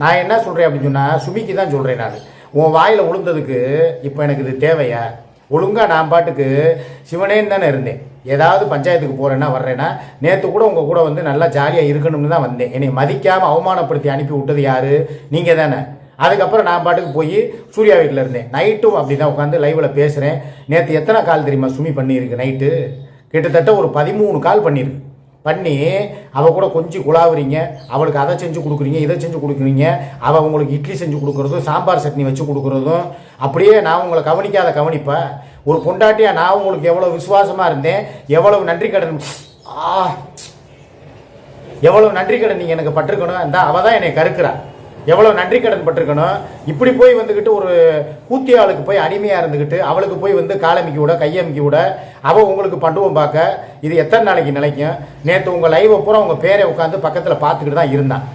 நான் என்ன சொல்கிறேன் அப்படின்னு சொன்னால் சுமிக்கு தான் சொல்கிறேன். நான் உன் வாயில் விழுந்ததுக்கு இப்போ எனக்கு இது தேவையா? ஒழுங்காக நான் பாட்டுக்கு சிவனேன்னு தானே இருந்தேன். ஏதாவது பஞ்சாயத்துக்கு போகிறேன்னா வர்றேன்னா நேற்று கூட உங்கள் கூட வந்து நல்லா ஜாலியாக இருக்கணும்னு தான் வந்தேன். என்னை மதிக்காமல் அவமானப்படுத்தி அனுப்பி விட்டது யார்? நீங்கள் தானே. அதுக்கப்புறம் நான் பாட்டுக்கு போய் சூர்யா வீட்டில் இருந்தேன். நைட்டும் அப்படி தான் உட்காந்து லைவில் பேசுகிறேன். நேற்று எத்தனை கால் தெரியுமா சுமி பண்ணியிருக்கு? நைட்டு கிட்டத்தட்ட ஒரு 13 கால் பண்ணியிருக்கு. பண்ணி அவள் கூட கொஞ்சம் குழாவுறீங்க, அவளுக்கு அதை செஞ்சு கொடுக்குறீங்க, இதை செஞ்சு கொடுக்குறீங்க, அவள் உங்களுக்கு இட்லி செஞ்சு கொடுக்குறதும் சாம்பார் சட்னி வச்சு கொடுக்குறதும் அப்படியே நான் உங்களை கவனிக்காத கவனிப்பேன். ஒரு பொண்டாட்டியாக நான் உங்களுக்கு எவ்வளோ விசுவாசமாக இருந்தேன், எவ்வளவு நன்றி கடன் எவ்வளவு நன்றி கடன் நீங்கள் எனக்கு பட்டிருக்கணும். அந்த அவள் தான் என்னை கருக்கிறா. எவ்வளோ நன்றி கடன் பட்டிருக்கணும். இப்படி போய் வந்துக்கிட்டு ஒரு கூத்தியாளுக்கு போய் அடிமையாக இருந்துக்கிட்டு அவளுக்கு போய் வந்து காலமிக்கி விட கையமிக்கி விட அவள் உங்களுக்கு பண்டுவம் பார்க்க இது எத்தனை நாளைக்கு நிலைக்கும்? நேற்று உங்கள் லைவை பூரா உங்கள் பேரை உட்காந்து பக்கத்தில் பார்த்துக்கிட்டு தான் இருந்தான்.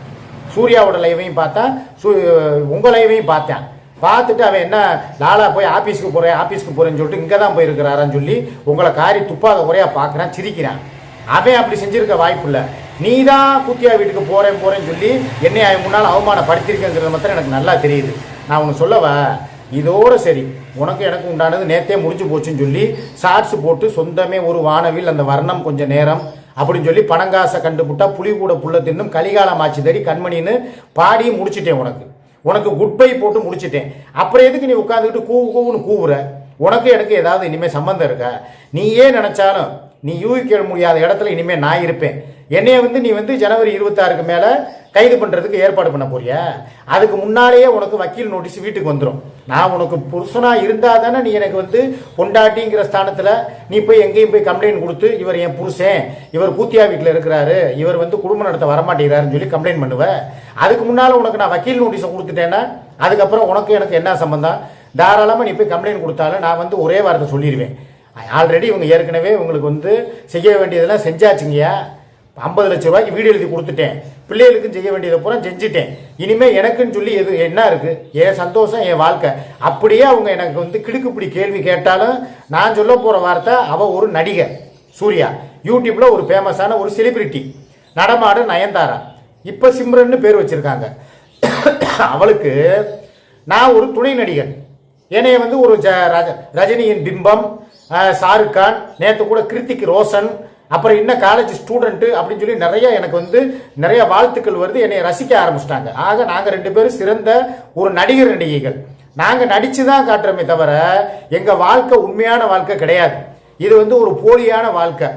சூர்யாவோட லைவையும் பார்த்தா உங்கள் லைவையும் பார்த்தேன். பார்த்துட்டு அவன் என்ன லாலா போய் ஆஃபீஸ்க்கு போகிறேன்னு சொல்லிட்டு இங்கே தான் போயிருக்கிறாரான்னு சொல்லி உங்களை காரி துப்பாத குறையாக பார்க்குறான், சிரிக்கிறான். அவன் அப்படி செஞ்சுருக்க வாய்ப்பு இல்லை. நீ தான் கூத்தியா வீட்டுக்கு போகிறேன்னு சொல்லி என்னை முன்னால் அவமானப்படுத்தியிருக்கேங்கிறது மாத்திரம் எனக்கு நல்லா தெரியுது. நான் உனக்கு சொல்லவா, இதோடு சரி உனக்கு எனக்கு உண்டானது நேற்றே முடிஞ்சு போச்சுன்னு சொல்லி ஷார்ட்ஸ் போட்டு சொந்தமே ஒரு வானவில் அந்த வர்ணம் கொஞ்சம் நேரம் அப்படின்னு சொல்லி பணங்காசை கண்டுபிட்டா புளி கூட புள்ள தின்னும் கலிகாலம் ஆச்சு தடி கண்மணின்னு பாடி முடிச்சுட்டேன். உனக்கு குட் பை போட்டு முடிச்சுட்டேன். அப்புறம் எதுக்கு நீ உட்காந்துக்கிட்டு கூவுன்னு கூவுற? உனக்கு எனக்கு ஏதாவது இனிமேல் சம்மந்தம் இருக்கா? நீ ஏன் நினச்சாலும் நீ யூகிக்க முடியாத இடத்துல இனிமேல் நான் இருப்பேன். என்னைய வந்து நீ வந்து ஜனவரி 26க்கு மேலே கைது பண்ணுறதுக்கு ஏற்பாடு பண்ண போறியா? அதுக்கு முன்னாலேயே உனக்கு வக்கீல் நோட்டீஸ் வீட்டுக்கு வந்துடும். நான் உனக்கு புருஷனாக இருந்தால் தானே நீ எனக்கு வந்து பொண்டாட்டிங்கிற ஸ்தானத்தில் நீ போய் எங்கேயும் போய் கம்ப்ளைண்ட் கொடுத்து இவர் என் புருஷன், இவர் கூத்தியா வீட்டில் இருக்கிறாரு, இவர் வந்து குடும்பம் நடத்த வரமாட்டேங்கிறாருன்னு சொல்லி கம்ப்ளைண்ட் பண்ணுவேன். அதுக்கு முன்னால் உனக்கு நான் வக்கீல் நோட்டீஸை கொடுத்துட்டேன்னா அதுக்கப்புறம் உனக்கு எனக்கு என்ன சம்பந்தம்? தாராளமாக நீ போய் கம்ப்ளைண்ட் கொடுத்தாலும் நான் வந்து ஒரே வார்த்தை சொல்லிடுவேன். ஆல்ரெடி இவங்க ஏற்கனவே உங்களுக்கு வந்து செய்ய வேண்டியதெல்லாம் செஞ்சாச்சுங்கய்யா. 50 லட்ச ரூபாய்க்கு வீடு எழுதி கொடுத்துட்டேன். பிள்ளைகளுக்கும் செய்ய வேண்டியதை பூரா செஞ்சுட்டேன். இனிமேல் எனக்குன்னு சொல்லி எது என்ன இருக்குது? என் சந்தோஷம், என் வாழ்க்கை. அப்படியே அவங்க எனக்கு வந்து கிடுக்குப்பிடி கேள்வி கேட்டாலும் நான் சொல்ல போகிற வார்த்தை, அவள் ஒரு நடிகை. சூர்யா யூடியூப்பில் ஒரு ஃபேமஸான ஒரு செலிபிரிட்டி, நடமாட நயன்தாரா, இப்போ சிம்ரன்னு பேர் வச்சுருக்காங்க. அவளுக்கு நான் ஒரு துணை நடிகன். என்னைய வந்து ஒரு ரஜினியின் பிம்பம், ஷாருக் கான், நேற்று கூட கிருத்திக் ரோஷன், அப்புறம் இன்னும் காலேஜ் ஸ்டூடெண்ட்டு அப்படின்னு சொல்லி நிறைய எனக்கு வந்து நிறைய வாழ்த்துக்கள் வருது. என்னை ரசிக்க ஆரம்பிச்சிட்டாங்க. ஆக நாங்கள் 2 பேரும் சிறந்த ஒரு நடிகர் நடிகைகள். நாங்கள் நடித்து தான் காட்டுறோமே தவிர எங்கள் வாழ்க்கை உண்மையான வாழ்க்கை கிடையாது. இது வந்து ஒரு போலியான வாழ்க்கை.